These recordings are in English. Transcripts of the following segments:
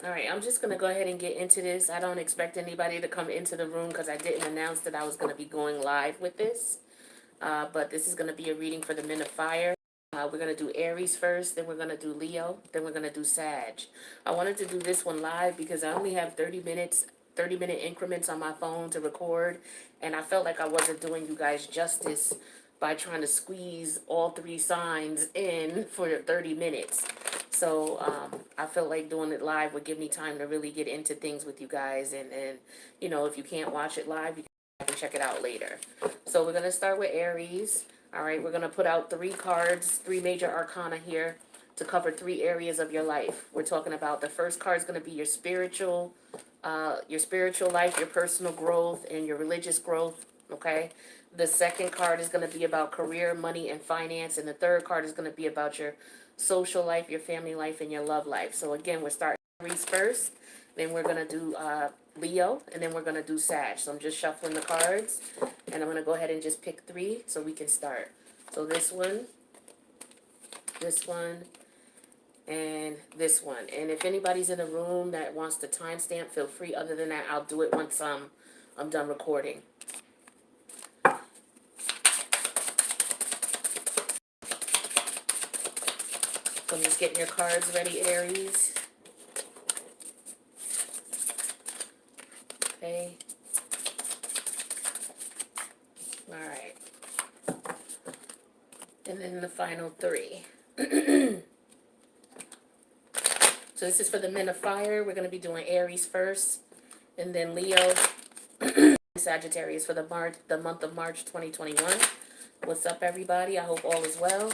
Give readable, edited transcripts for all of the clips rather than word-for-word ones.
All right, I'm just going to go ahead and get into this. I don't expect anybody to come into the room because I didn't announce that I was going to be going live with this. But this is going to be a reading for the men of fire. We're going to do Aries first, then we're going to do Leo, then we're going to do Sag. I wanted to do this one live because I only have 30 minutes, 30-minute increments on my phone to record, and I felt like I wasn't doing you guys justice by trying to squeeze all three signs in for 30 minutes. So I felt like doing it live would give me time to really get into things with you guys, and you know, if you can't watch it live, you can check it out later. So we're going to start with Aries. All right, we're going to put out three cards, three major arcana here to cover three areas of your life. We're talking about the first card is going to be your spiritual life, your personal growth, and your religious growth, okay? The second card is going to be about career, money, and finance, and the third card is going to be about your social life, your family life, and your love life. So again, we're starting Aries first, then we're going to do Leo, and then we're going to do Sag. So I'm just shuffling the cards, and I'm going to go ahead and just pick three so we can start. So this one, and this one. And if anybody's in the room that wants to timestamp, feel free. Other than that, I'll do it once I'm done recording. So I'm just getting your cards ready, Aries. Okay. All right. And then the final three. So this is for the men of fire. We're going to be doing Aries first, and then Leo, Sagittarius for the month of March 2021. What's up, everybody? I hope all is well.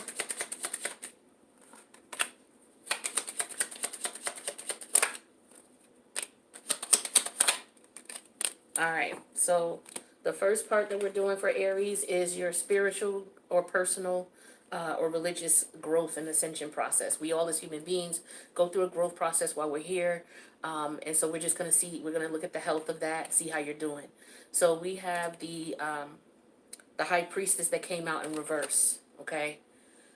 All right, so the first part that we're doing for Aries is your spiritual or personal or religious growth and ascension process. We all as human beings go through a growth process while we're here. And so we're just going to see, we're going to look at the health of that, see how you're doing. So we have the high priestess that came out in reverse, okay?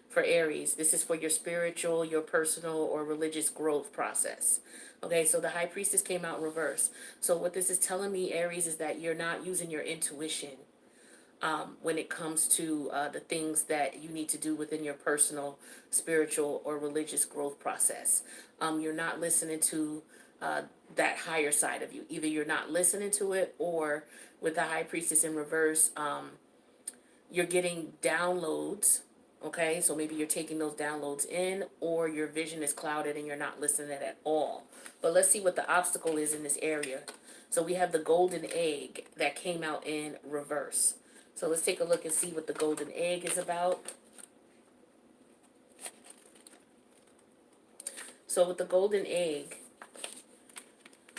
For Aries, this is for your spiritual, your personal, or religious growth process. Okay, so the high priestess came out in reverse. So what this is telling me, Aries, is that you're not using your intuition when it comes to the things that you need to do within your personal, spiritual, or religious growth process. You're not listening to that higher side of you. Either you're not listening to it, or with the high priestess in reverse, you're getting downloads. Okay, so maybe you're taking those downloads in, or your vision is clouded and you're not listening at all. But let's see what the obstacle is in this area. So we have the golden egg that came out in reverse. So let's take a look and see what the golden egg is about. So with the golden egg,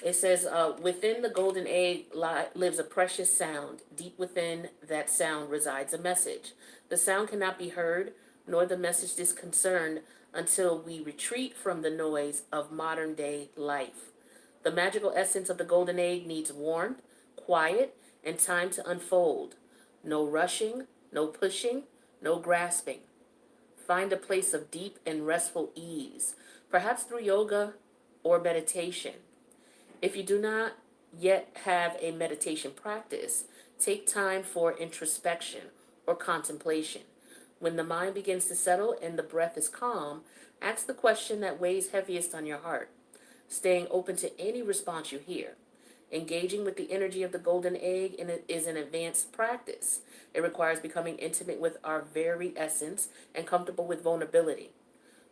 it says, within the golden egg lives a precious sound. Deep within that sound resides a message. The sound cannot be heard, nor the message discerned until we retreat from the noise of modern day life. The magical essence of the golden egg needs warmth, quiet, and time to unfold. No rushing, no pushing, no grasping. Find a place of deep and restful ease, perhaps through yoga or meditation. If you do not yet have a meditation practice, take time for introspection or contemplation. When the mind begins to settle and the breath is calm, ask the question that weighs heaviest on your heart, staying open to any response you hear. Engaging with the energy of the golden egg is an advanced practice. It requires becoming intimate with our very essence and comfortable with vulnerability.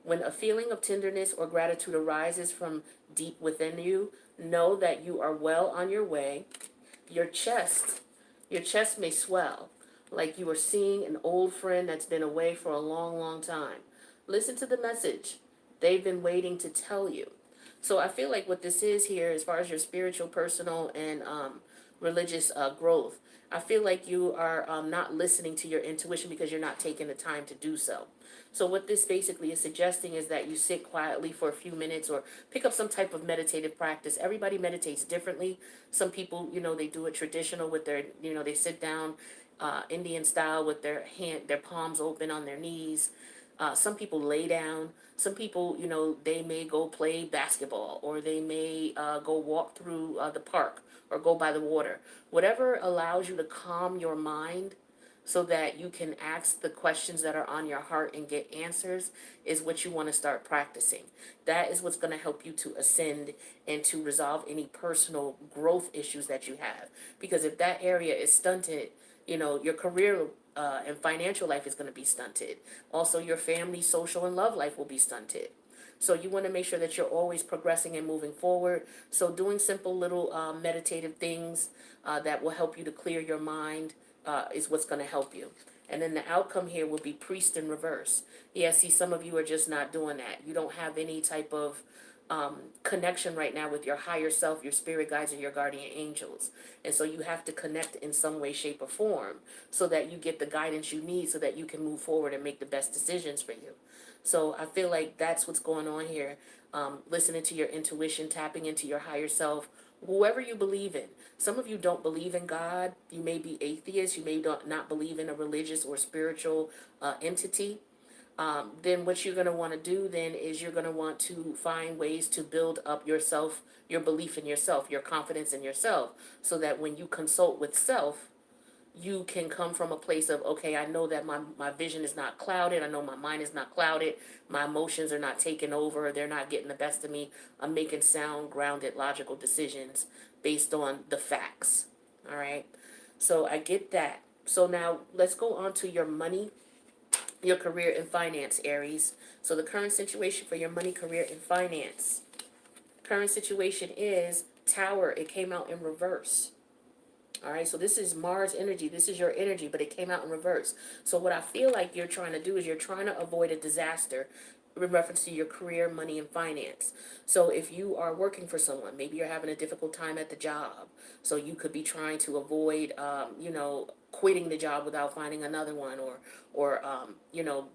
When a feeling of tenderness or gratitude arises from deep within you, know that you are well on your way. Your chest may swell, like you are seeing an old friend that's been away for a long, long time. Listen to the message they've been waiting to tell you. So I feel like what this is here, as far as your spiritual, personal, and religious growth, I feel like you are not listening to your intuition because you're not taking the time to do so. So what this basically is suggesting is that you sit quietly for a few minutes or pick up some type of meditative practice. Everybody meditates differently. Some people, they do it traditional with their, they sit down Indian style with their palms open on their knees. Some people lay down. Some people, they may go play basketball, or they may go walk through the park, or go by the water. Whatever allows you to calm your mind so that you can ask the questions that are on your heart and get answers is what you want to start practicing. That is what's going to help you to ascend and to resolve any personal growth issues that you have. Because if that area is stunted, your career and financial life is going to be stunted. Also, your family, social, and love life will be stunted. So you want to make sure that you're always progressing and moving forward. So doing simple little meditative things that will help you to clear your mind is what's going to help you. And then the outcome here will be priest in reverse. Yeah, see, some of you are just not doing that. You don't have any type of connection right now with your higher self, your spirit guides, or your guardian angels. And so you have to connect in some way, shape, or form so that you get the guidance you need so that you can move forward and make the best decisions for you. So I feel like that's what's going on here. Listening to your intuition, tapping into your higher self, whoever you believe in. Some of you don't believe in God. You may be atheist. You may not believe in a religious or spiritual entity. Then what you're going to want to do then is you're going to want to find ways to build up yourself, your belief in yourself, your confidence in yourself, so that when you consult with self, you can come from a place of, okay, I know that my vision is not clouded. I know my mind is not clouded. My emotions are not taking over. They're not getting the best of me. I'm making sound, grounded, logical decisions based on the facts. All right. So I get that. So now let's go on to your money, your career, and finance, Aries. So the current situation for your money, career, and finance. Current situation is Tower. It came out in reverse. All right, so this is Mars energy. This is your energy, but it came out in reverse. So what I feel like you're trying to do is you're trying to avoid a disaster in reference to your career, money, and finance. So if you are working for someone, maybe you're having a difficult time at the job. So you could be trying to avoid, quitting the job without finding another one, or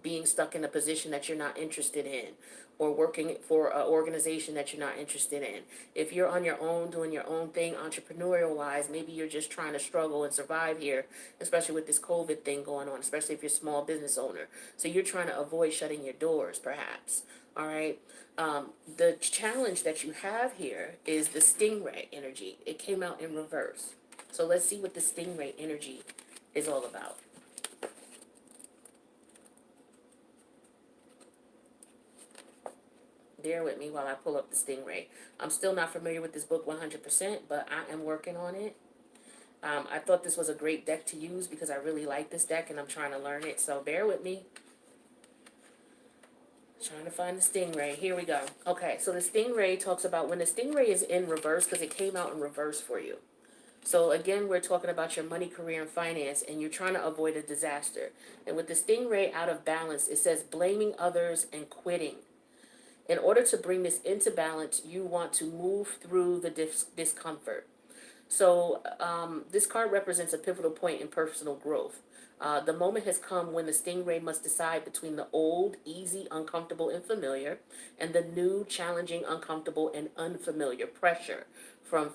being stuck in a position that you're not interested in, or working for an organization that you're not interested in. If you're on your own, doing your own thing, entrepreneurial wise, maybe you're just trying to struggle and survive here, especially with this COVID thing going on, especially if you're a small business owner. So you're trying to avoid shutting your doors, perhaps. All right. The challenge that you have here is the stingray energy. It came out in reverse. So let's see what the stingray energy is all about. Bear with me while I pull up the stingray. I'm still not familiar with this book 100%, but I am working on it. I thought this was a great deck to use because I really like this deck and I'm trying to learn it. So bear with me. Trying to find the stingray. Here we go. Okay, so the stingray talks about when the stingray is in reverse, because it came out in reverse for you. So again, we're talking about your money, career, and finance, and you're trying to avoid a disaster. And with the stingray out of balance, it says blaming others and quitting. In order to bring this into balance, you want to move through the discomfort. So this card represents a pivotal point in personal growth. The moment has come when the stingray must decide between the old, easy, uncomfortable, and familiar, and the new, challenging, uncomfortable, and unfamiliar pressure from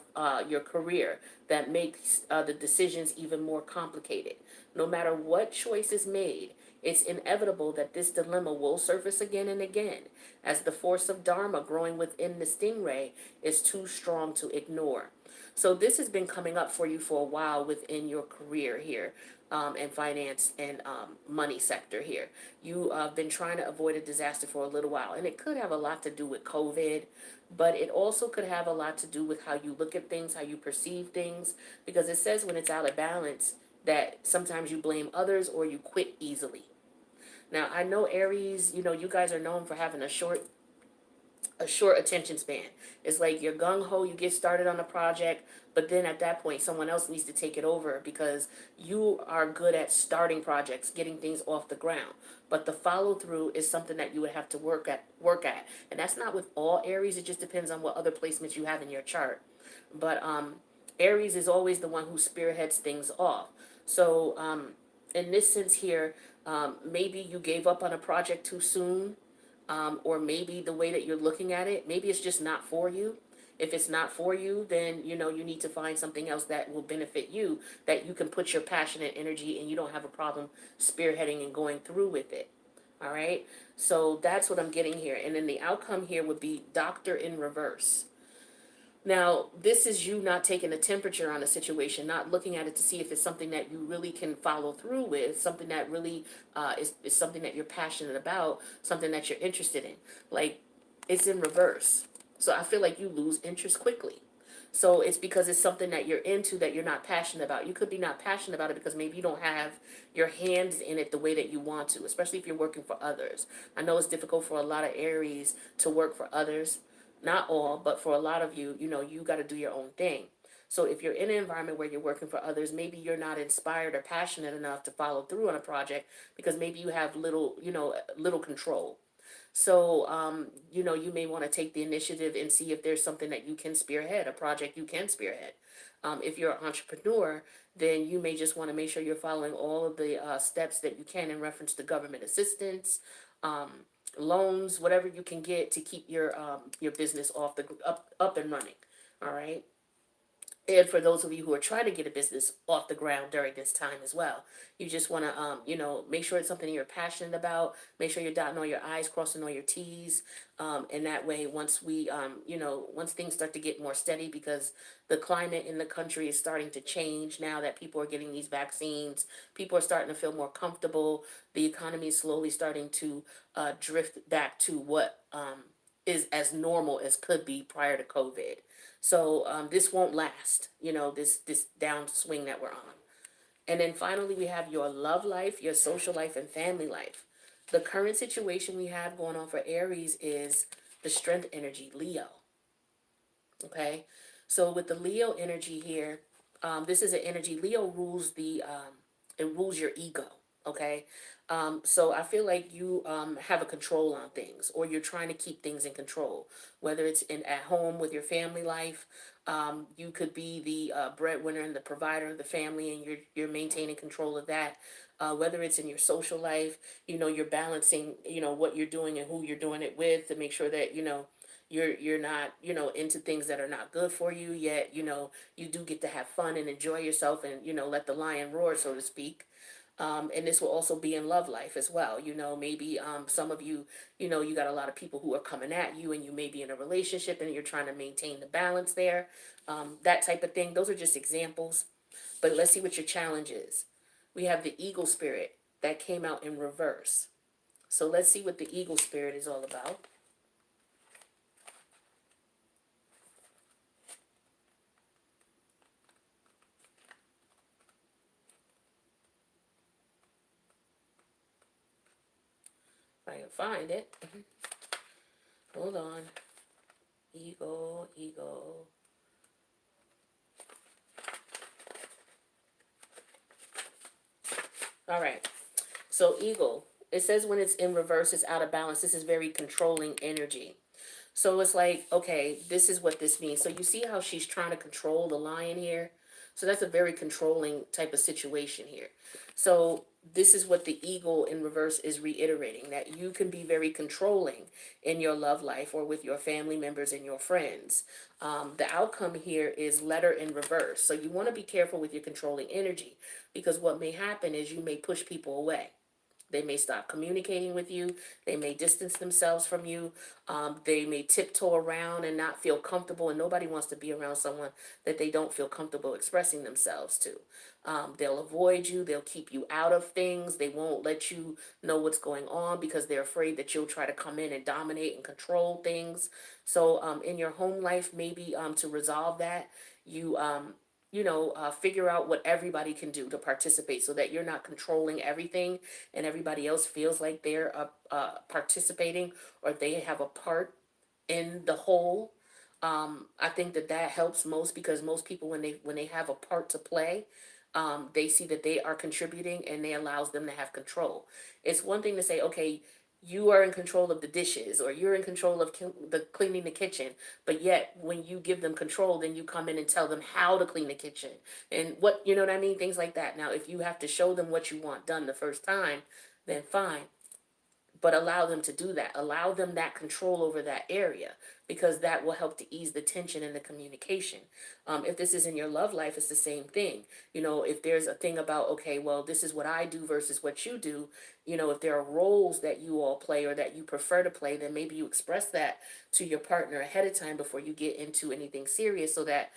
your career that makes the decisions even more complicated. No matter what choice is made, it's inevitable that this dilemma will surface again and again, as the force of Dharma growing within the stingray is too strong to ignore. So this has been coming up for you for a while within your career here, and finance and money sector here. You have been trying to avoid a disaster for a little while, and it could have a lot to do with COVID, but it also could have a lot to do with how you look at things, how you perceive things, because it says when it's out of balance that sometimes you blame others or you quit easily. Now, I know Aries, you guys are known for having a short attention span. It's like you're gung-ho, you get started on a project, but then at that point someone else needs to take it over because you are good at starting projects, getting things off the ground. But the follow through is something that you would have to work at. And that's not with all Aries, it just depends on what other placements you have in your chart. But Aries is always the one who spearheads things off. So in this sense here, maybe you gave up on a project too soon. Or maybe the way that you're looking at it, maybe it's just not for you. If it's not for you, then you need to find something else that will benefit you, that you can put your passion and energy, and you don't have a problem spearheading and going through with it. All right. So that's what I'm getting here. And then the outcome here would be doctor in reverse. Now, this is you not taking a temperature on a situation, not looking at it to see if it's something that you really can follow through with, something that really is something that you're passionate about, something that you're interested in. Like, it's in reverse. So I feel like you lose interest quickly. So it's because it's something that you're into that you're not passionate about. You could be not passionate about it because maybe you don't have your hands in it the way that you want to, especially if you're working for others. I know it's difficult for a lot of Aries to work for others. Not all, but for a lot of you, you got to do your own thing. So if you're in an environment where you're working for others, maybe you're not inspired or passionate enough to follow through on a project because maybe you have little control. So, you may want to take the initiative and see if there's something that you can spearhead, a project you can spearhead. If you're an entrepreneur, then you may just want to make sure you're following all of the steps that you can in reference to government assistance, um, loans, whatever you can get to keep your business off the up and running. All right. And for those of you who are trying to get a business off the ground during this time as well, you just want to, make sure it's something you're passionate about. Make sure you're dotting all your I's, crossing all your T's. And that way, once things start to get more steady, because the climate in the country is starting to change now that people are getting these vaccines, people are starting to feel more comfortable. The economy is slowly starting to drift back to what is as normal as could be prior to COVID. So this won't last, this downswing that we're on. And then finally, we have your love life, your social life, and family life. The current situation we have going on for Aries is the strength energy, Leo. Okay, so with the Leo energy here, this is an energy. Leo rules it rules your ego. Okay, so I feel like you have a control on things, or you're trying to keep things in control. Whether it's in at home with your family life, you could be the breadwinner and the provider of the family, and you're maintaining control of that. Whether it's in your social life, you're balancing, what you're doing and who you're doing it with to make sure that you're not into things that are not good for you, yet you do get to have fun and enjoy yourself, and let the lion roar, so to speak. And this will also be in love life as well. Maybe some of you, you got a lot of people who are coming at you, and you may be in a relationship and you're trying to maintain the balance there. That type of thing. Those are just examples. But let's see what your challenge is. We have the eagle spirit that came out in reverse. So let's see what the eagle spirit is all about. If I can find it. Hold on. Eagle, eagle. All right. So eagle, it says when it's in reverse, it's out of balance. This is very controlling energy. So it's like, okay, this is what this means. So you see how she's trying to control the lion here? So that's a very controlling type of situation here. So this is what the eagle in reverse is reiterating, that you can be very controlling in your love life or with your family members and your friends. The outcome here is letter in reverse. So you want to be careful with your controlling energy, because what may happen is you may push people away. They may stop communicating with you. They may distance themselves from you. They may tiptoe around and not feel comfortable. And nobody wants to be around someone that they don't feel comfortable expressing themselves to. They'll avoid you. They'll keep you out of things. They won't let you know what's going on because they're afraid that you'll try to come in and dominate and control things. So in your home life, maybe to resolve that, you figure out what everybody can do to participate, so that you're not controlling everything and everybody else feels like they're participating, or they have a part in the whole. I think that helps most, because most people, when they have a part to play, they see that they are contributing, and they allows them to have control. It's one thing to say, okay, you are in control of the dishes, or you're in control of the cleaning the kitchen, but yet when you give them control, then you come in and tell them how to clean the kitchen and what, you know what I mean, things like that. Now if you have to show them what you want done the first time, then fine. but allow them to do that. Allow them that control over that area, because that will help to ease the tension in the communication. If this is in your love life, it's the same thing. If there's a thing about, okay, well, this is what I do versus what you do, if there are roles that you all play or that you prefer to play, then maybe you express that to your partner ahead of time before you get into anything serious, so that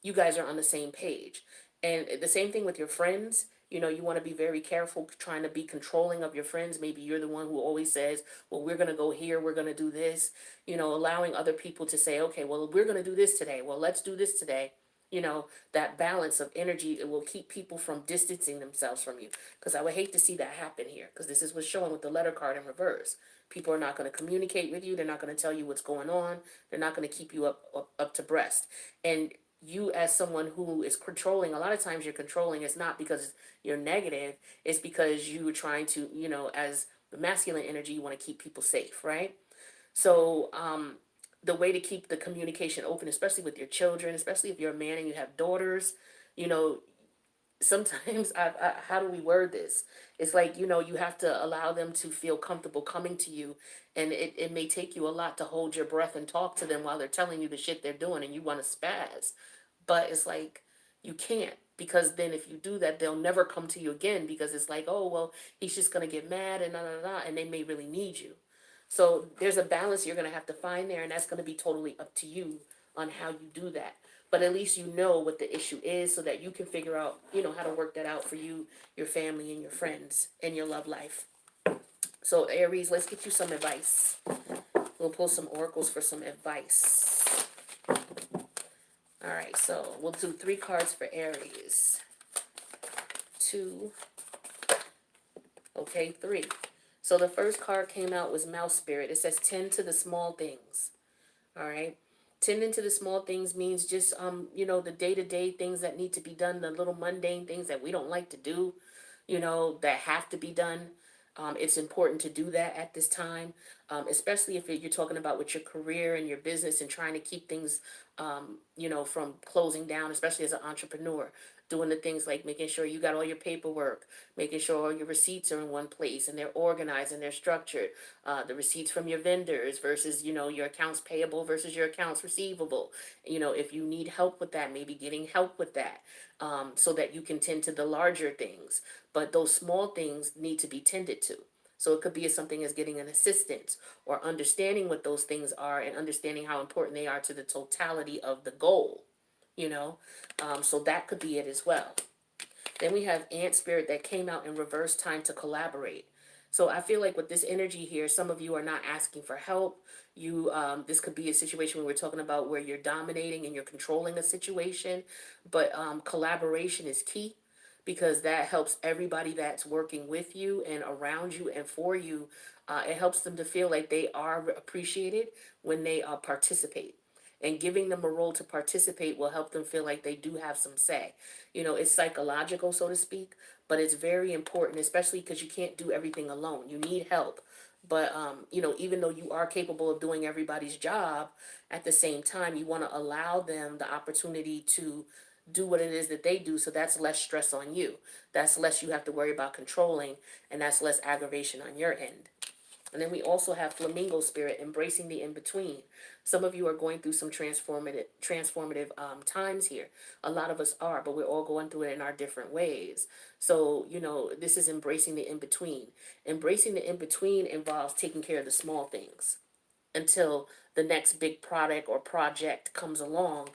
you guys are on the same page. And the same thing with your friends. You want to be very careful trying to be controlling of your friends. Maybe you're the one who always says, well, we're going to go here, we're going to do this. Allowing other people to say, okay, well, we're going to do this today. Well, let's do this today. That balance of energy, it will keep people from distancing themselves from you. Because I would hate to see that happen here, because this is what's showing with the letter card in reverse. People are not going to communicate with you. They're not going to tell you what's going on. They're not going to keep you up to breast. And you, as someone who is controlling, a lot of times you're controlling, it's not because you're negative, it's because you are trying to, as the masculine energy, you want to keep people safe, right? So the way to keep the communication open, especially with your children, especially if you're a man and you have daughters, you know sometimes how do we word this? It's like, you have to allow them to feel comfortable coming to you, and it may take you a lot to hold your breath and talk to them while they're telling you the shit they're doing, and you want to spaz. But it's like, you can't, because then if you do that, they'll never come to you again, because it's like, oh, well, he's just going to get mad and and they may really need you. So there's a balance you're going to have to find there, and that's going to be totally up to you on how you do that. But at least you know what the issue is, so that you can figure out, how to work that out for you, your family, and your friends, and your love life. So Aries, let's get you some advice. We'll pull some oracles for some advice. All right, so we'll do 3 cards for Aries. 2. Okay, 3. So the first card came out was Mouse Spirit. It says tend to the small things. All right. Tending to the small things means just the day-to-day things that need to be done, the little mundane things that we don't like to do, that have to be done. It's important to do that at this time, especially if you're talking about with your career and your business and trying to keep things, from closing down, especially as an entrepreneur. Doing the things like making sure you got all your paperwork, making sure all your receipts are in one place and they're organized and they're structured. The receipts from your vendors versus, your accounts payable versus your accounts receivable. If you need help with that, maybe getting help with that, so that you can tend to the larger things. But those small things need to be tended to. So it could be as something as getting an assistant, or understanding what those things are and understanding how important they are to the totality of the goal, so that could be it as well. Then we have Ant Spirit that came out in reverse, time to collaborate. So I feel like with this energy here, some of you are not asking for help. This could be a situation where we're talking about where you're dominating and you're controlling a situation, but collaboration is key, because that helps everybody that's working with you and around you and for you. It helps them to feel like they are appreciated when they participate. And giving them a role to participate will help them feel like they do have some say. It's psychological, so to speak, but it's very important, especially because you can't do everything alone. You need help. But, even though you are capable of doing everybody's job, at the same time, you want to allow them the opportunity to do what it is that they do. So that's less stress on you. That's less you have to worry about controlling, and that's less aggravation on your end. And then we also have Flamingo Spirit, embracing the in-between. Some of you are going through some transformative times here. A lot of us are, but we're all going through it in our different ways. So, this is embracing the in-between. Embracing the in-between involves taking care of the small things until the next big product or project comes along.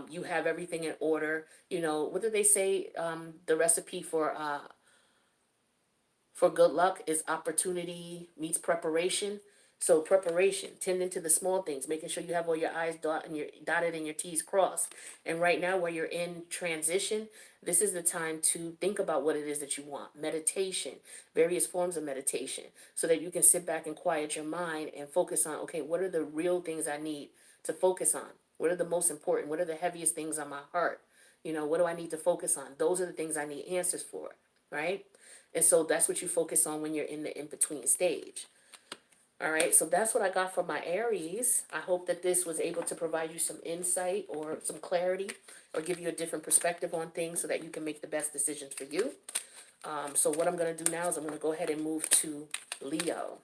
You have everything in order. What do they say? The recipe for good luck is opportunity meets preparation. So preparation, tending to the small things, making sure you have all your I's dotted and your T's crossed. And right now, where you're in transition, this is the time to think about what it is that you want. Meditation, various forms of meditation, so that you can sit back and quiet your mind and focus on, okay, what are the real things I need to focus on? What are the most important? What are the heaviest things on my heart? What do I need to focus on? Those are the things I need answers for, right? And so that's what you focus on when you're in the in-between stage. All right, so that's what I got for my Aries. I hope that this was able to provide you some insight or some clarity, or give you a different perspective on things so that you can make the best decisions for you. So what I'm going to do now is I'm going to go ahead and move to Leo.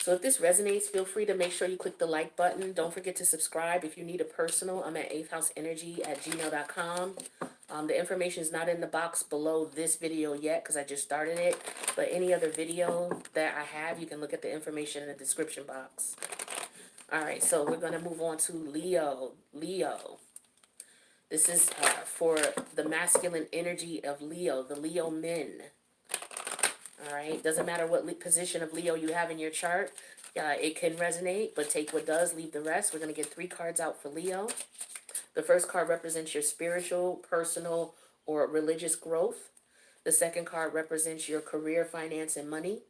So if this resonates, feel free to make sure you click the like button. Don't forget to subscribe. If you need a personal, I'm at 8thhouseenergy@gmail.com. The information is not in the box below this video yet because I just started it. But any other video that I have, you can look at the information in the description box. All right, so we're going to move on to Leo. Leo. This is for the masculine energy of Leo, the Leo men. All right, doesn't matter what position of Leo you have in your chart. It can resonate, but take what does, leave the rest. We're going to get 3 cards out for Leo. The first card represents your spiritual, personal, or religious growth. The second card represents your career, finance, and money.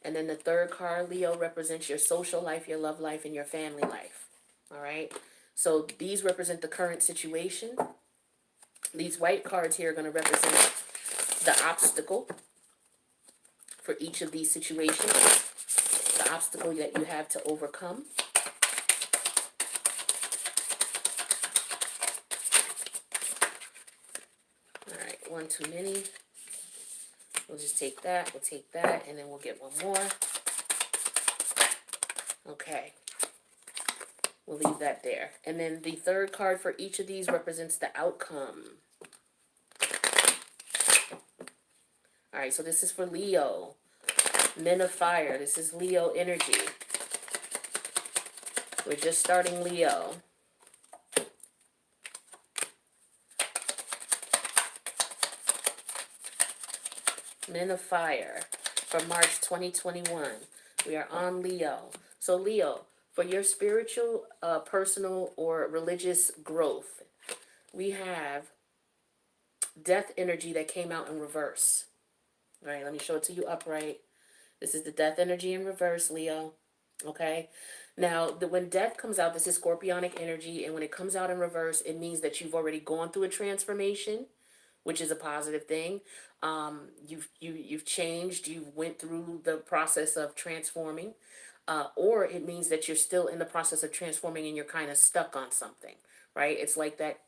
And then the third card, Leo, represents your social life, your love life, and your family life. All right, so these represent the current situation. These white cards here are going to represent the obstacle for each of these situations, the obstacle that you have to overcome. All right, one too many. We'll just take that, and then we'll get one more. Okay. We'll leave that there. And then the third card for each of these represents the outcome. All right, so this is for Leo. Men of Fire. This is Leo energy. We're just starting Leo. Men of Fire for March 2021. We are on Leo. So Leo, for your spiritual, personal, or religious growth, we have Death energy that came out in reverse. All right, let me show it to you upright. This is the Death energy in reverse, Leo. Okay? Now, when Death comes out, this is Scorpionic energy, and when it comes out in reverse, it means that you've already gone through a transformation, which is a positive thing. You've changed, you went through the process of transforming, or it means that you're still in the process of transforming and you're kind of stuck on something, right? It's like that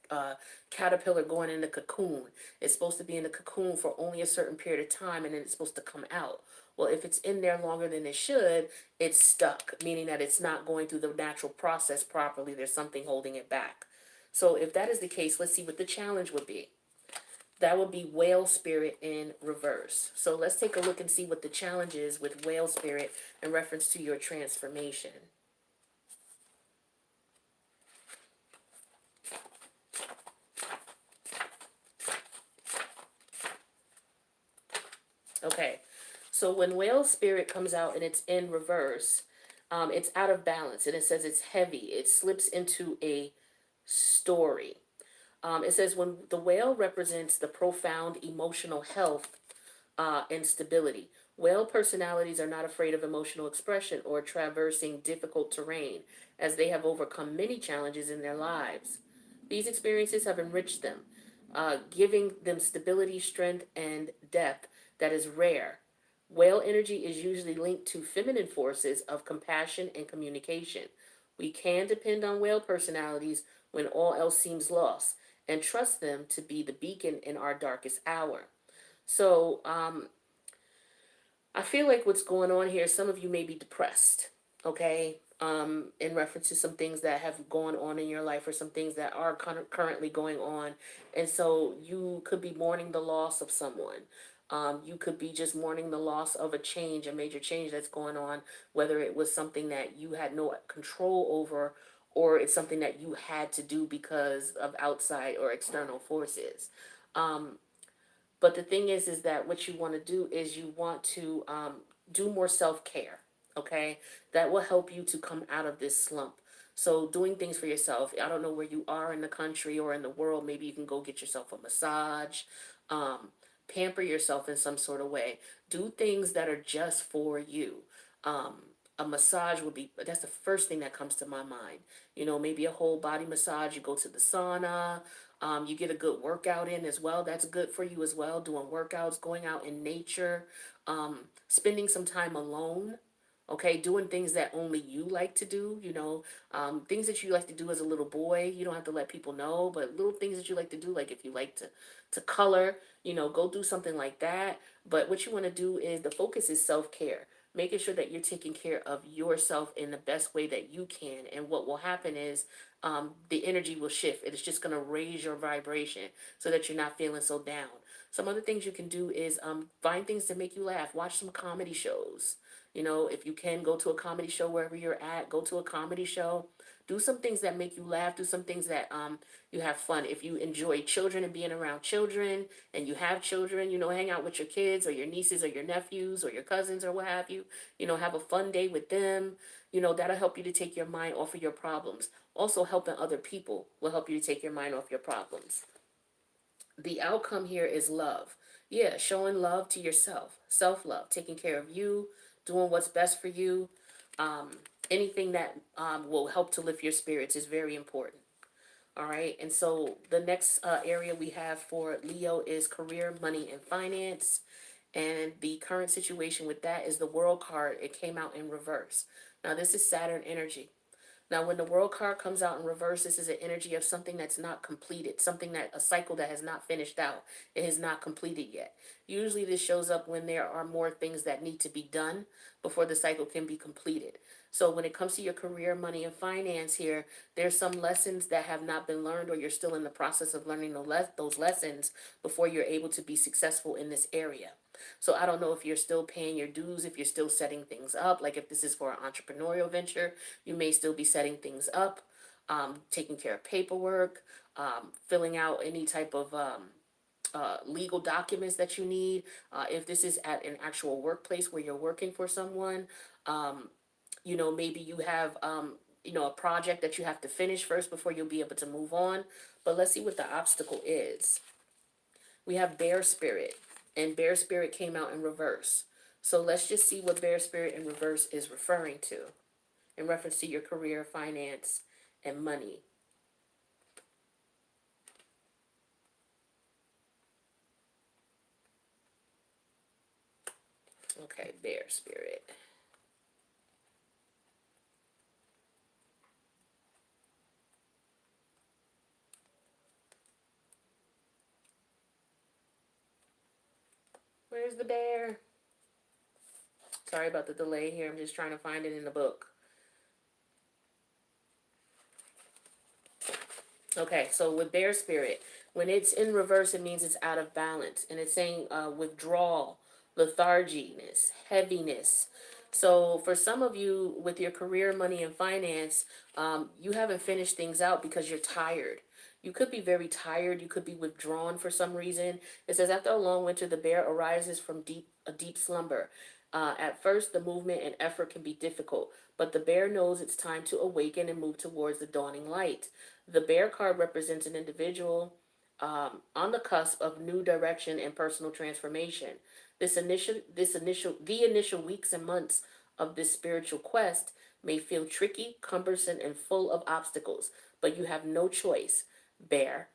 caterpillar going in the cocoon. It's supposed to be in the cocoon for only a certain period of time, and then it's supposed to come out. Well, if it's in there longer than it should, it's stuck, meaning that it's not going through the natural process properly. There's something holding it back. So if that is the case, let's see what the challenge would be. That would be whale spirit in reverse. So let's take a look and see what the challenge is with whale spirit in reference to your transformation. Okay, so when whale spirit comes out and it's in reverse, it's out of balance, and it says it's heavy. It slips into a story. It says when the whale represents the profound emotional health and stability. Whale personalities are not afraid of emotional expression or traversing difficult terrain, as they have overcome many challenges in their lives. These experiences have enriched them, giving them stability, strength, and depth that is rare. Whale energy is usually linked to feminine forces of compassion and communication. We can depend on whale personalities when all else seems lost, and trust them to be the beacon in our darkest hour. So, I feel like what's going on here, some of you may be depressed, okay? In reference to some things that have gone on in your life, or some things that are currently going on. And so you could be mourning the loss of someone. You could be just mourning the loss of a change, a major change that's going on, whether it was something that you had no control over, or it's something that you had to do because of outside or external forces. But the thing is that what you want to do is you want to do more self-care, okay? That will help you to come out of this slump. So doing things for yourself. I don't know where you are in the country or in the world. Maybe you can go get yourself a massage, pamper yourself in some sort of way. Do things that are just for you. A massage would be, that's the first thing that comes to my mind. You know, maybe a whole body massage. You go to the sauna. You get a good workout in as well. That's good for you as well. Doing workouts, going out in nature, spending some time alone Okay, doing things that only you like to do, things that you like to do as a little boy. You don't have to let people know, but little things that you like to do, like if you like to color, go do something like that. But what you want to do is, the focus is self-care, making sure that you're taking care of yourself in the best way that you can. And what will happen is, the energy will shift. It's just going to raise your vibration so that you're not feeling so down. Some other things you can do is, find things to make you laugh. Watch some comedy shows. If you can, go to a comedy show wherever you're at. Go to a comedy show. Do some things that make you laugh. Do some things that you have fun. If you enjoy children and being around children, and you have children, hang out with your kids or your nieces or your nephews or your cousins or what have you. Have a fun day with them. That'll help you to take your mind off of your problems. Also, helping other people will help you to take your mind off your problems. The outcome here is love. Yeah, showing love to yourself, self-love, taking care of you, doing what's best for you. Anything that will help to lift your spirits is very important. All right, and so the next area we have for Leo is career, money, and finance. And the current situation with that is the World card. It came out in reverse. Now, this is Saturn energy. Now, when the World card comes out in reverse, this is an energy of something that's not completed, something that, a cycle that has not finished out. It has not completed yet. Usually this shows up when there are more things that need to be done before the cycle can be completed. So when it comes to your career, money, and finance here, there's some lessons that have not been learned, or you're still in the process of learning those lessons before you're able to be successful in this area. So I don't know if you're still paying your dues, if you're still setting things up. Like if this is for an entrepreneurial venture, you may still be setting things up, taking care of paperwork, filling out any type of legal documents that you need. If this is at an actual workplace where you're working for someone, maybe you have, a project that you have to finish first before you'll be able to move on. But let's see what the obstacle is. We have Bear Spirit, and Bear Spirit came out in reverse. So let's just see what Bear Spirit in reverse is referring to in reference to your career, finance, and money. Okay, Bear Spirit. Where's the bear? Sorry about the delay here. I'm just trying to find it in the book. Okay, so with Bear Spirit, when it's in reverse, it means it's out of balance. And it's saying withdrawal, letharginess, heaviness. So for some of you, with your career, money, and finance, you haven't finished things out because you're tired. You could be very tired. You could be withdrawn for some reason. It says, after a long winter, the bear arises from a deep slumber. At first, the movement and effort can be difficult, but the bear knows it's time to awaken and move towards the dawning light. The bear card represents an individual on the cusp of new direction and personal transformation. The initial weeks and months of this spiritual quest may feel tricky, cumbersome, and full of obstacles, but you have no choice, bear.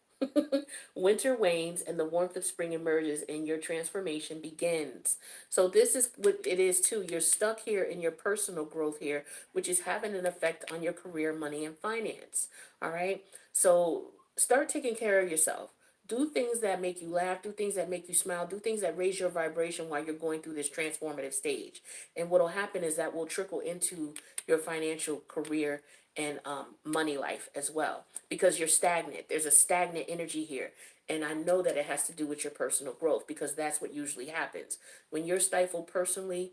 Winter wanes and the warmth of spring emerges and your transformation begins. So this is what it is too. You're stuck here in your personal growth here, which is having an effect on your career, money, and finance. All right. So start taking care of yourself. Do things that make you laugh, do things that make you smile, do things that raise your vibration while you're going through this transformative stage. And what will happen is that will trickle into your financial career and money life as well, because you're stagnant. There's a stagnant energy here. And I know that it has to do with your personal growth, because that's what usually happens. When you're stifled personally,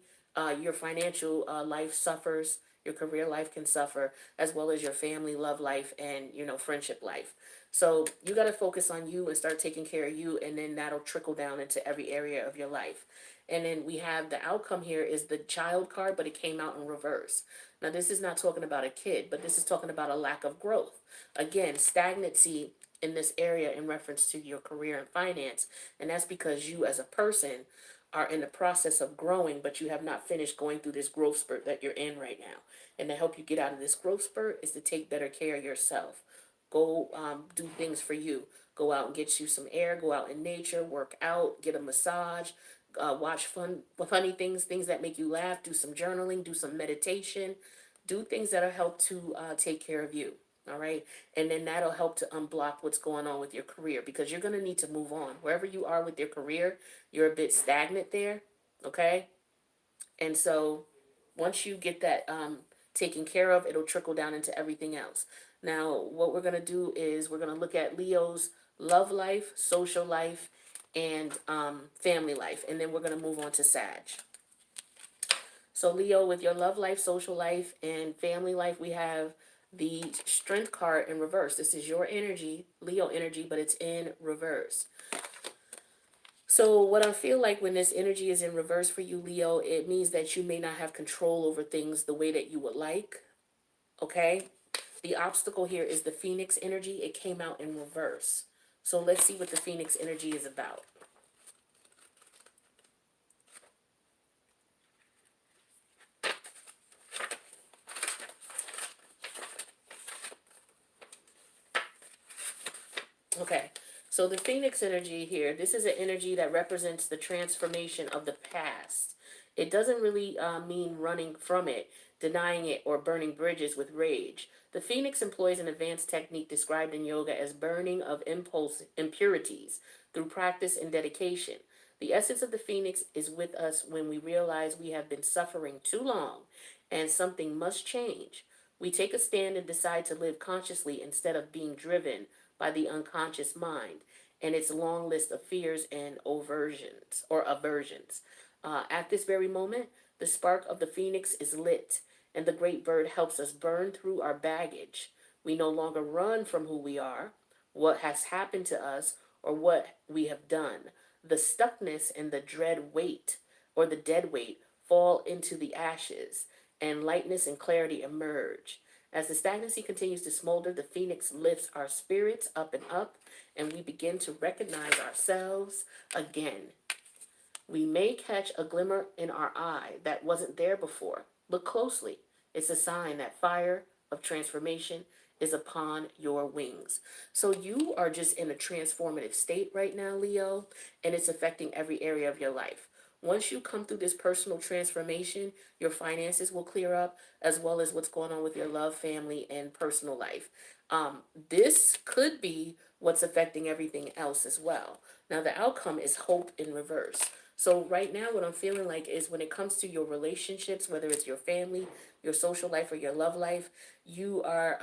your financial life suffers, your career life can suffer, as well as your family, love life, and, friendship life. So you got to focus on you and start taking care of you, and then that'll trickle down into every area of your life. And then we have the outcome here is the child card, but it came out in reverse. Now, this is not talking about a kid, but this is talking about a lack of growth. Again, stagnancy in this area in reference to your career and finance. And that's because you as a person are in the process of growing, but you have not finished going through this growth spurt that you're in right now. And to help you get out of this growth spurt is to take better care of yourself. Go do things for you. Go out and get you some air. Go out in nature. Work out. Get a massage. Watch funny things, things that make you laugh. Do some journaling. Do some meditation. Do things that'll help to take care of you. All right, and then that'll help to unblock what's going on with your career, because you're going to need to move on. Wherever you are with your career, you're a bit stagnant there. Okay, and so once you get that taken care of, it'll trickle down into everything else. Now, what we're going to do is we're going to look at Leo's love life, social life, and family life. And then we're going to move on to Sag. So, Leo, with your love life, social life, and family life, we have the Strength card in reverse. This is your energy, Leo energy, but it's in reverse. So what I feel like when this energy is in reverse for you, Leo, it means that you may not have control over things the way that you would like, okay? The obstacle here is the Phoenix energy. It came out in reverse. So let's see what the Phoenix energy is about. Okay, so the Phoenix energy here, this is an energy that represents the transformation of the past. It doesn't really mean running from it, denying it, or burning bridges with rage. The Phoenix employs an advanced technique described in yoga as burning of impurities through practice and dedication. The essence of the Phoenix is with us when we realize we have been suffering too long and something must change. We take a stand and decide to live consciously instead of being driven by the unconscious mind and its long list of fears and aversions. At this very moment, the spark of the Phoenix is lit, and the great bird helps us burn through our baggage. We no longer run from who we are, what has happened to us, or what we have done. The stuckness and the dread weight, or the dead weight, fall into the ashes, and lightness and clarity emerge. As the stagnancy continues to smolder, the Phoenix lifts our spirits up and up, and we begin to recognize ourselves again. We may catch a glimmer in our eye that wasn't there before. Look closely. It's a sign that fire of transformation is upon your wings. So you are just in a transformative state right now, Leo, and it's affecting every area of your life. Once you come through this personal transformation, your finances will clear up, as well as what's going on with your love, family, and personal life. This could be what's affecting everything else as well. Now, the outcome is hope in reverse. So right now, what I'm feeling like is when it comes to your relationships, whether it's your family, your social life, or your love life, you are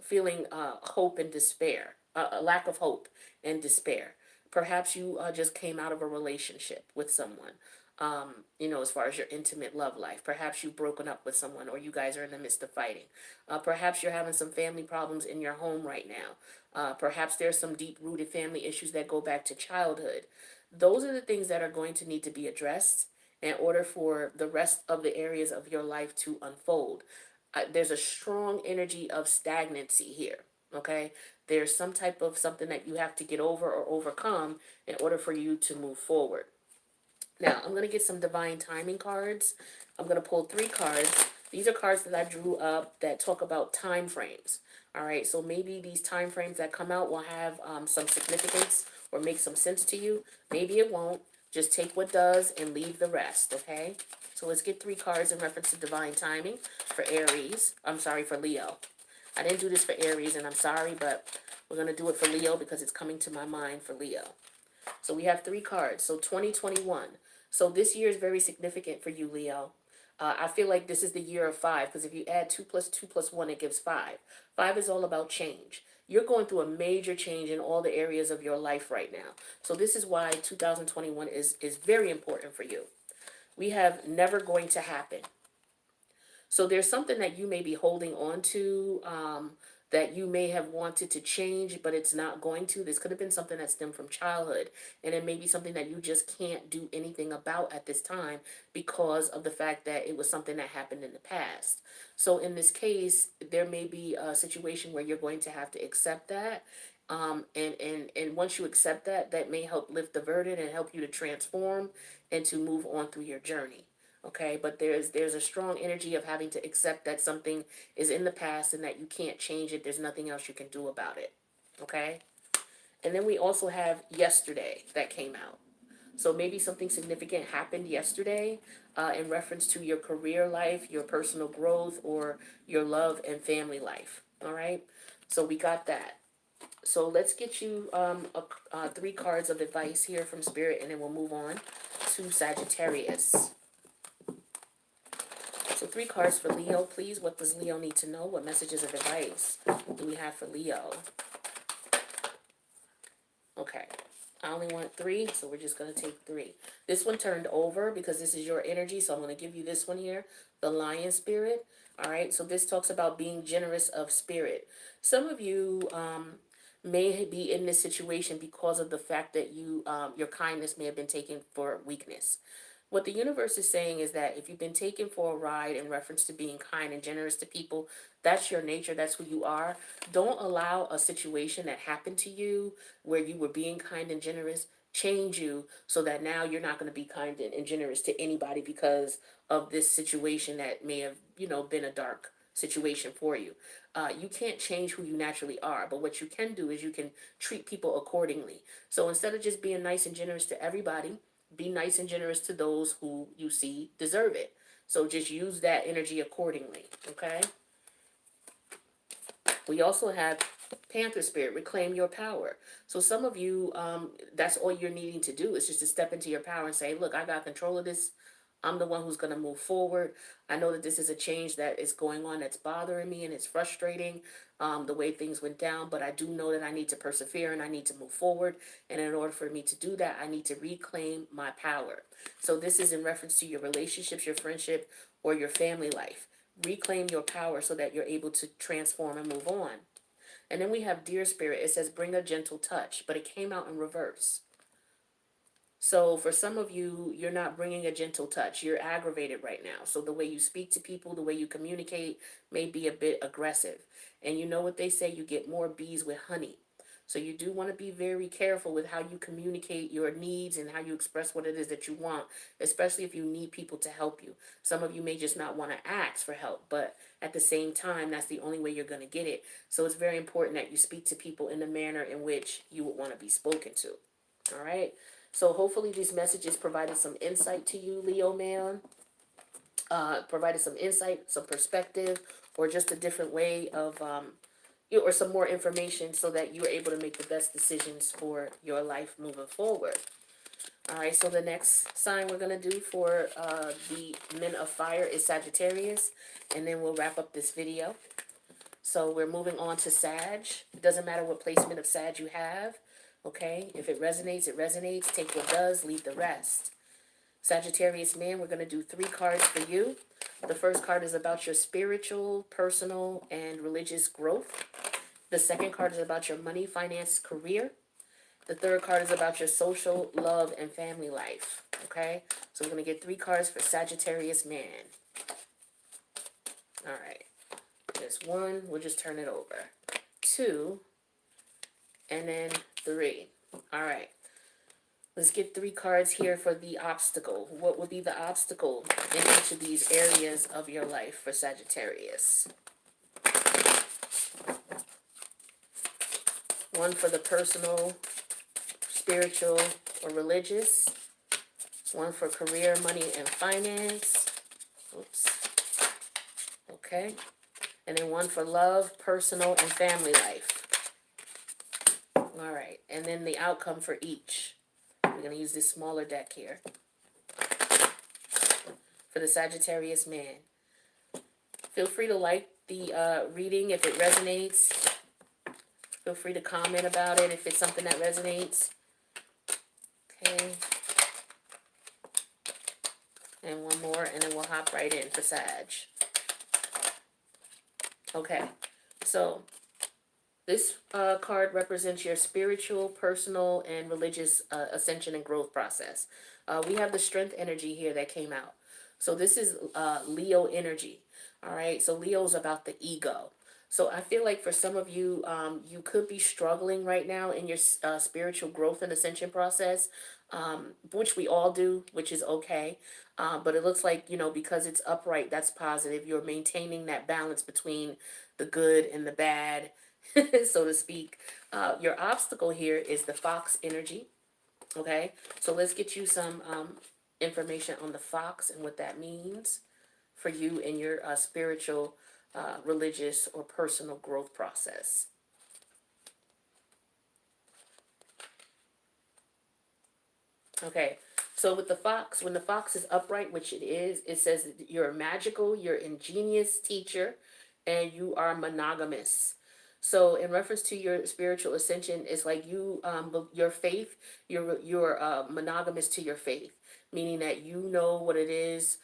feeling hope and despair, a lack of hope and despair. Perhaps you just came out of a relationship with someone, as far as your intimate love life. Perhaps you've broken up with someone, or you guys are in the midst of fighting. Perhaps you're having some family problems in your home right now. Perhaps there's some deep-rooted family issues that go back to childhood. Those are the things that are going to need to be addressed in order for the rest of the areas of your life to unfold. There's a strong energy of stagnancy here, okay? There's some type of something that you have to get over or overcome in order for you to move forward. Now, I'm going to get some divine timing cards. I'm going to pull 3 cards. These are cards that I drew up that talk about time frames. All right, so maybe these time frames that come out will have some significance or make some sense to you. Maybe it won't. Just take what does and leave the rest, okay? So let's get 3 cards in reference to divine timing for Aries. I'm sorry, for Leo. I didn't do this for Aries, and I'm sorry, but we're going to do it for Leo because it's coming to my mind for Leo. So we have 3 cards. So 2021. So this year is very significant for you, Leo. I feel like this is the year of 5, because if you add 2 plus 2 plus 1, it gives 5. 5 is all about change. You're going through a major change in all the areas of your life right now. So this is why 2021 is very important for you. We have never going to happen. So there's something that you may be holding on to, that you may have wanted to change, but it's not going to. This could have been something that stemmed from childhood, and it may be something that you just can't do anything about at this time because of the fact that it was something that happened in the past. So in this case, there may be a situation where you're going to have to accept that. And once you accept that, that may help lift the burden and help you to transform and to move on through your journey. Okay, but there's a strong energy of having to accept that something is in the past and that you can't change it. There's nothing else you can do about it. Okay, and then we also have yesterday that came out. So maybe something significant happened yesterday in reference to your career life, your personal growth, or your love and family life. All right. So we got that. So let's get you 3 cards of advice here from Spirit, and then we'll move on to Sagittarius. So 3 cards for Leo, please. What does Leo need to know? What messages of advice do we have for Leo? Okay. I only want 3, so we're just going to take 3. This one turned over because this is your energy, so I'm going to give you this one here, the Lion Spirit. All right, so this talks about being generous of spirit. Some of you may be in this situation because of the fact that your kindness may have been taken for weakness. What the universe is saying is that if you've been taken for a ride in reference to being kind and generous to people, that's your nature, that's who you are. Don't allow a situation that happened to you where you were being kind and generous change you so that now you're not going to be kind and generous to anybody because of this situation that may have, been a dark situation for you. You can't change who you naturally are, but what you can do is you can treat people accordingly. So instead of just being nice and generous to everybody, be nice and generous to those who you see deserve it. So just use that energy accordingly, okay? We also have Panther Spirit, reclaim your power. So some of you, that's all you're needing to do is just to step into your power and say, look, I got control of this. I'm the one who's going to move forward. I know that this is a change that is going on that's bothering me and it's frustrating, the way things went down, but I do know that I need to persevere and I need to move forward. And in order for me to do that, I need to reclaim my power. So this is in reference to your relationships, your friendship, or your family life. Reclaim your power so that you're able to transform and move on. And then we have Deer Spirit. It says bring a gentle touch, but it came out in reverse. So for some of you, you're not bringing a gentle touch. You're aggravated right now. So the way you speak to people, the way you communicate may be a bit aggressive. And you know what they say, you get more bees with honey. So you do want to be very careful with how you communicate your needs and how you express what it is that you want, especially if you need people to help you. Some of you may just not want to ask for help, but at the same time, that's the only way you're going to get it. So it's very important that you speak to people in the manner in which you would want to be spoken to. All right. So hopefully these messages provided some insight to you, Leo man. Provided some insight, some perspective, or just a different way of, or some more information so that you are able to make the best decisions for your life moving forward. All right, so the next sign we're going to do for the Men of Fire is Sagittarius, and then we'll wrap up this video. So we're moving on to Sag. It doesn't matter what placement of Sag you have, okay? If it resonates, it resonates. Take what does, leave the rest. Sagittarius man, we're going to do 3 cards for you. The first card is about your spiritual, personal, and religious growth. The second card is about your money, finance, career. The third card is about your social, love, and family life, okay? So we're going to get 3 cards for Sagittarius man. All right. There's 1. We'll just turn it over. 2. And then 3. All right. Let's get 3 cards here for the obstacle. What would be the obstacle in each of these areas of your life for Sagittarius? 1 for the personal, spiritual, or religious. 1 for career, money, and finance. Oops. Okay. And then 1 for love, personal, and family life. All right. And then the outcome for each. We're going to use this smaller deck here for the Sagittarius man. Feel free to like the reading if it resonates. Feel free to comment about it if it's something that resonates. Okay. And 1 more, and then we'll hop right in for Sag. Okay. So this card represents your spiritual, personal, and religious ascension and growth process. We have the strength energy here that came out. So this is Leo energy. All right. So Leo's about the ego. So I feel like for some of you, you could be struggling right now in your spiritual growth and ascension process, which we all do, which is okay. But it looks like, because it's upright, that's positive. You're maintaining that balance between the good and the bad, so to speak. Your obstacle here is the fox energy. Okay, so let's get you some information on the fox and what that means for you in your spiritual, religious, or personal growth process. Okay, so with the fox, when the fox is upright, which it is, it says that you're magical, you're ingenious teacher, and you are monogamous. So in reference to your spiritual ascension, it's like you, your faith, you're monogamous to your faith, meaning that you know what it is.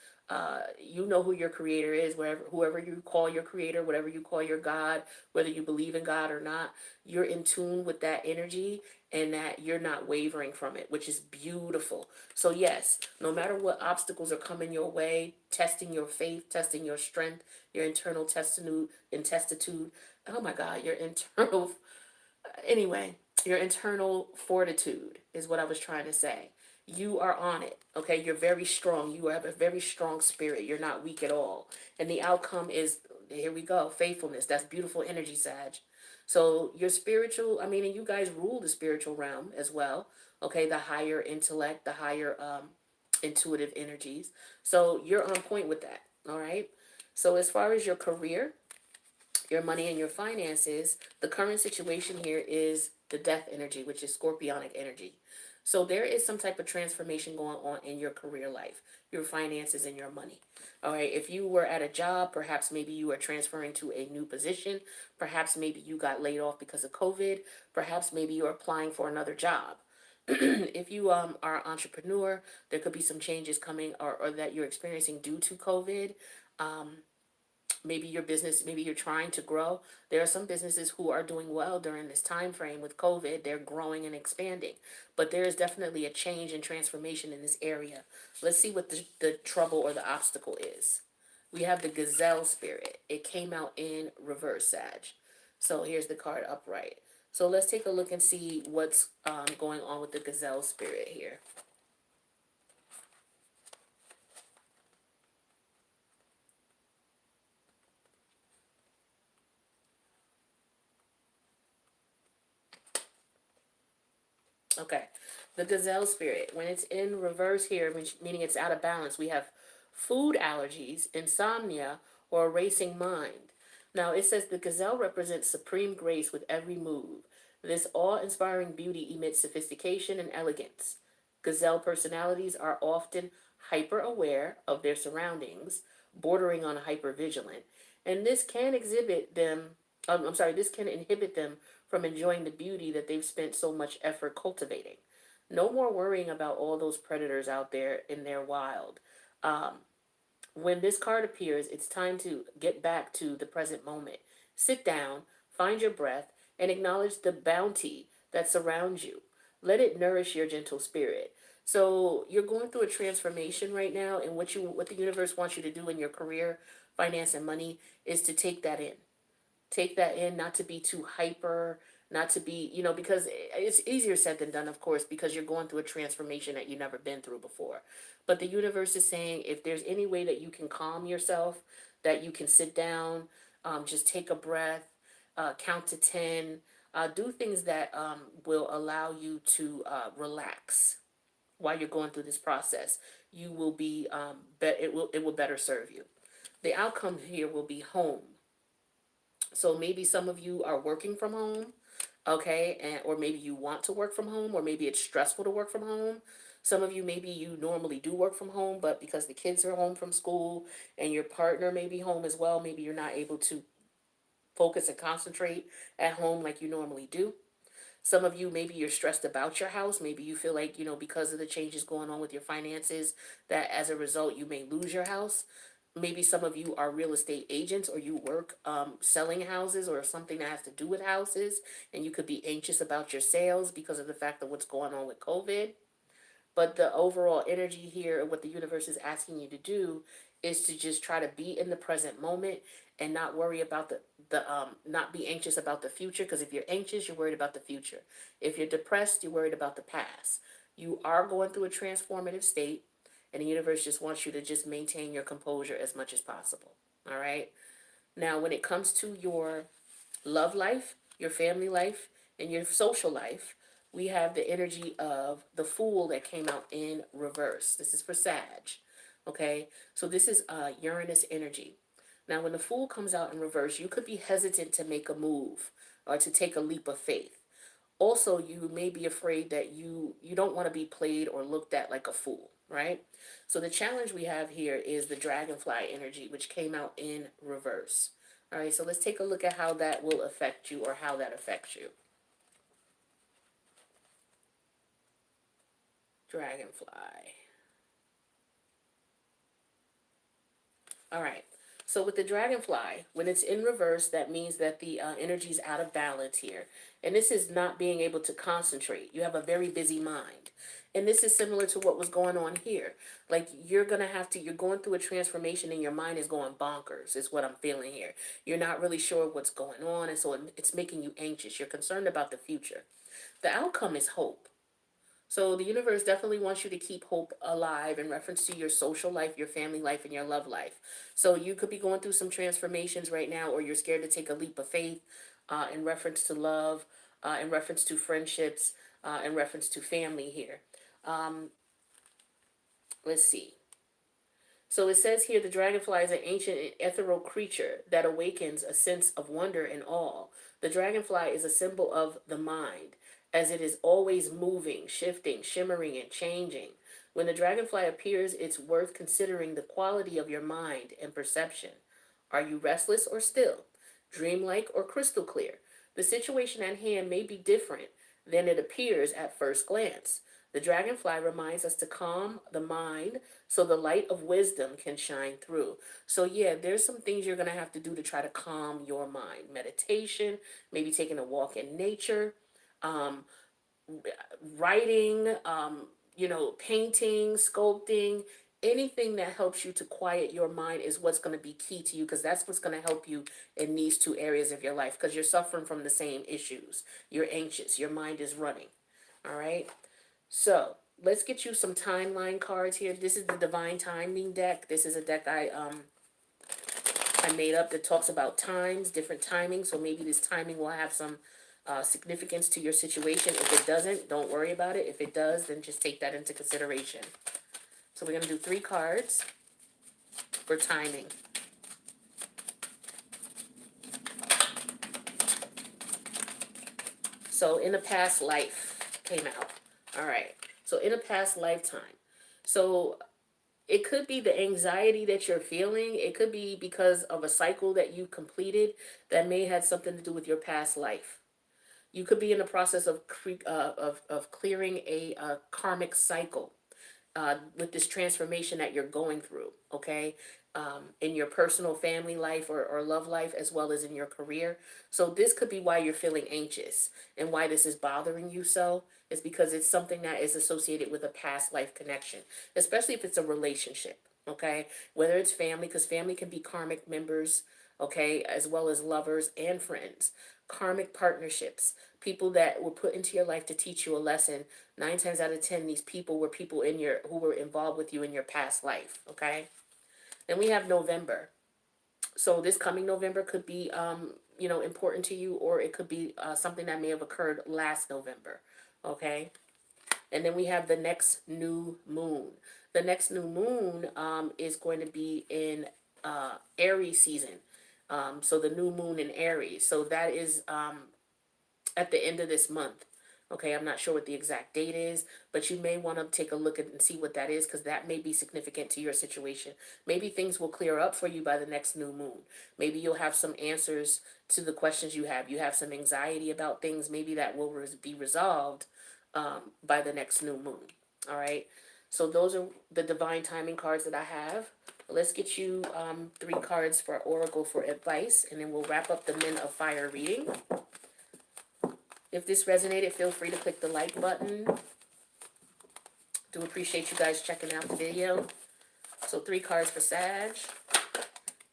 You know who your creator is, whoever you call your creator, whatever you call your God, whether you believe in God or not, you're in tune with that energy, and that you're not wavering from it, which is beautiful. So yes, no matter what obstacles are coming your way, testing your faith, testing your strength, your internal testitude, oh my God, your internal, anyway, your internal fortitude is what I was trying to say. You are on it, okay? You're very strong. You have a very strong spirit. You're not weak at all. And the outcome is, here we go, faithfulness. That's beautiful energy, Sag. So your spiritual, I mean, and you guys rule the spiritual realm as well, okay? The higher intellect, the higher intuitive energies. So you're on point with that, all right? So as far as your career, your money, and your finances, the current situation here is the death energy, which is scorpionic energy. So there is some type of transformation going on in your career life, your finances, and your money. All right, if you were at a job, perhaps maybe you are transferring to a new position. Perhaps maybe you got laid off because of COVID. Perhaps maybe you're applying for another job. If you are an entrepreneur, there could be some changes coming, or that you're experiencing due to COVID. Um, Maybe your business, maybe you're trying to grow. There are some businesses who are doing well during this time frame with COVID. They're growing and expanding, but there is definitely a change and transformation in this area. Let's see what the trouble or the obstacle is. We have the gazelle spirit. It came out in reverse, Sag. So here's the card upright. So let's take a look and see what's going on with the gazelle spirit here. Okay. The gazelle spirit, when it's in reverse here, meaning it's out of balance, we have food allergies, insomnia, or a racing mind. Now, it says the gazelle represents supreme grace with every move. This awe inspiring beauty emits sophistication and elegance. Gazelle personalities are often hyper aware of their surroundings, bordering on hyper vigilant, and this can this can inhibit them from enjoying the beauty that they've spent so much effort cultivating. No more worrying about all those predators out there in their wild. Um, when this card appears, it's time to get back to the present moment. Sit down, find your breath, and acknowledge the bounty that surrounds you. Let it nourish your gentle spirit. So you're going through a transformation right now, and what the universe wants you to do in your career, finance, and money is to take that in. Take that in, not to be too hyper, not to be, because it's easier said than done, of course, because you're going through a transformation that you've never been through before. But the universe is saying if there's any way that you can calm yourself, that you can sit down, just take a breath, count to 10, do things that will allow you to relax while you're going through this process. You will be, it will better serve you. The outcome here will be home. So maybe some of you are working from home, okay, or maybe you want to work from home, or maybe it's stressful to work from home. Some of you, maybe you normally do work from home, but because the kids are home from school and your partner may be home as well, maybe you're not able to focus and concentrate at home like you normally do. Some of you, maybe you're stressed about your house. Maybe you feel like, because of the changes going on with your finances, that as a result, you may lose your house. Maybe some of you are real estate agents, or you work selling houses or something that has to do with houses, and you could be anxious about your sales because of the fact of what's going on with COVID. But the overall energy here and what the universe is asking you to do is to just try to be in the present moment and not worry about the not be anxious about the future, because if you're anxious, you're worried about the future. If you're depressed, you're worried about the past. You are going through a transformative state, and the universe just wants you to just maintain your composure as much as possible. All right? Now, when it comes to your love life, your family life, and your social life, we have the energy of the Fool that came out in reverse. This is for Sag. Okay, so this is Uranus energy. Now, when the Fool comes out in reverse, you could be hesitant to make a move or to take a leap of faith. Also, you may be afraid that you don't want to be played or looked at like a fool, right? So the challenge we have here is the dragonfly energy, which came out in reverse. All right, so let's take a look at how that will affect you, or how that affects you. Dragonfly. All right. So with the dragonfly, when it's in reverse, that means that the energy is out of balance here. And this is not being able to concentrate. You have a very busy mind. And this is similar to what was going on here. Like you're going through a transformation and your mind is going bonkers, is what I'm feeling here. You're not really sure what's going on. And so it's making you anxious. You're concerned about the future. The outcome is hope. So the universe definitely wants you to keep hope alive in reference to your social life, your family life, and your love life. So you could be going through some transformations right now, or you're scared to take a leap of faith in reference to love, in reference to friendships, in reference to family here. Um, let's see. So it says here the dragonfly is an ancient and ethereal creature that awakens a sense of wonder and awe. The dragonfly is a symbol of the mind, as it is always moving, shifting, shimmering, and changing. When the dragonfly appears, it's worth considering the quality of your mind and perception. Are you restless or still? Dreamlike or crystal clear? The situation at hand may be different than it appears at first glance. The dragonfly reminds us to calm the mind so the light of wisdom can shine through. So yeah, there's some things you're going to have to do to try to calm your mind. Meditation, maybe taking a walk in nature, um, writing, painting, sculpting, anything that helps you to quiet your mind is what's going to be key to you, because that's what's going to help you in these two areas of your life, because you're suffering from the same issues. You're anxious. Your mind is running. All right. So let's get you some timeline cards here. This is the Divine Timing deck. This is a deck I made up that talks about times, different timings. So maybe this timing will have some significance to your situation. If it doesn't, don't worry about it. If it does, then just take that into consideration. So we're going to do 3 cards for timing. So in a past life came out. All right. So in a past lifetime. So it could be the anxiety that you're feeling. It could be because of a cycle that you completed that may have something to do with your past life. You could be in the process of clearing a karmic cycle with this transformation that you're going through, okay? In your personal family life or love life, as well as in your career. So this could be why you're feeling anxious and why this is bothering you so. Is because it's something that is associated with a past life connection, especially if it's a relationship, okay? Whether it's family, because family can be karmic members, okay, as well as lovers and friends. Karmic partnerships, people that were put into your life to teach you a lesson. 9 times out of 10, these people were people who were involved with you in your past life, okay? Then we have November. So this coming November could be, important to you, or it could be something that may have occurred last November, okay? And then we have the next new moon. The next new moon is going to be in Aries season. So the new moon in Aries. So that is at the end of this month. Okay, I'm not sure what the exact date is, but you may want to take a look at and see what that is, because that may be significant to your situation. Maybe things will clear up for you by the next new moon. Maybe you'll have some answers to the questions you have. You have some anxiety about things. Maybe that will be resolved by the next new moon. All right. So those are the divine timing cards that I have. Let's get you 3 cards for Oracle for advice, and then we'll wrap up the Men of Fire reading. If this resonated, feel free to click the like button. Do appreciate you guys checking out the video. So 3 cards for Sag.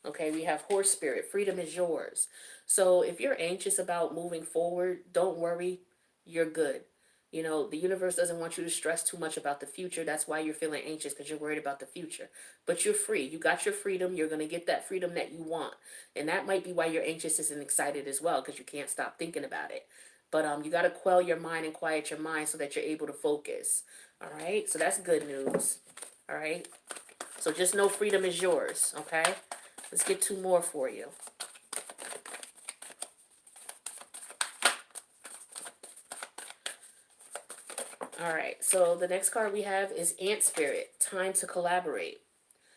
Okay, we have Horse Spirit. Freedom is yours. So if you're anxious about moving forward, don't worry. You're good. You know, the universe doesn't want you to stress too much about the future. That's why you're feeling anxious, because you're worried about the future. But you're free. You got your freedom. You're going to get that freedom that you want. And that might be why you're anxious and excited as well, because you can't stop thinking about it. But you got to quell your mind and quiet your mind so that you're able to focus. All right, so that's good news. All right, so just know freedom is yours. Okay, let's get two more for you. All right, so the next card we have is Ant Spirit, time to collaborate.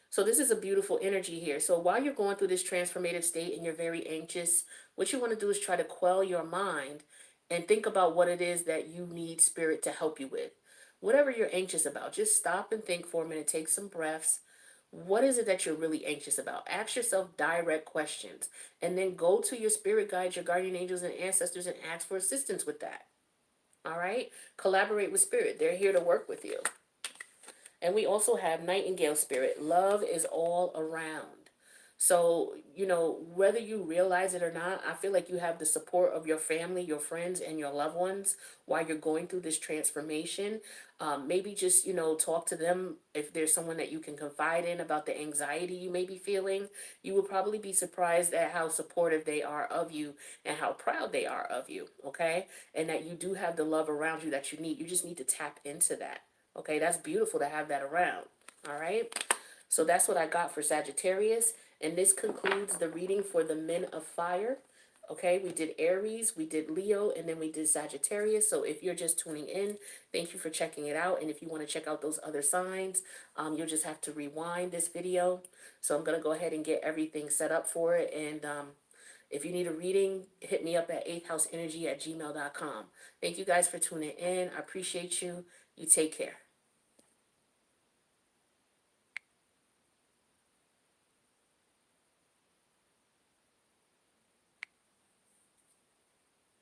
So this is a beautiful energy here. So while you're going through this transformative state and you're very anxious, what you want to do is try to quell your mind and think about what it is that you need spirit to help you with. Whatever you're anxious about, just stop and think for a minute, take some breaths. What is it that you're really anxious about? Ask yourself direct questions and then go to your spirit guides, your guardian angels and ancestors and ask for assistance with that. All right? Collaborate with spirit. They're here to work with you. And we also have Nightingale Spirit. Love is all around. So, whether you realize it or not, I feel like you have the support of your family, your friends, and your loved ones while you're going through this transformation. Maybe just, talk to them if there's someone that you can confide in about the anxiety you may be feeling. You will probably be surprised at how supportive they are of you and how proud they are of you, okay? And that you do have the love around you that you need. You just need to tap into that. Okay, that's beautiful to have that around. All right, so that's what I got for Sagittarius. And this concludes the reading for the men of fire. Okay, we did Aries, we did Leo, and then we did Sagittarius. So if you're just tuning in, thank you for checking it out. And if you want to check out those other signs, you'll just have to rewind this video. So I'm going to go ahead and get everything set up for it. And if you need a reading, hit me up at 8thhouseenergy@gmail.com. Thank you guys for tuning in. I appreciate you. You take care.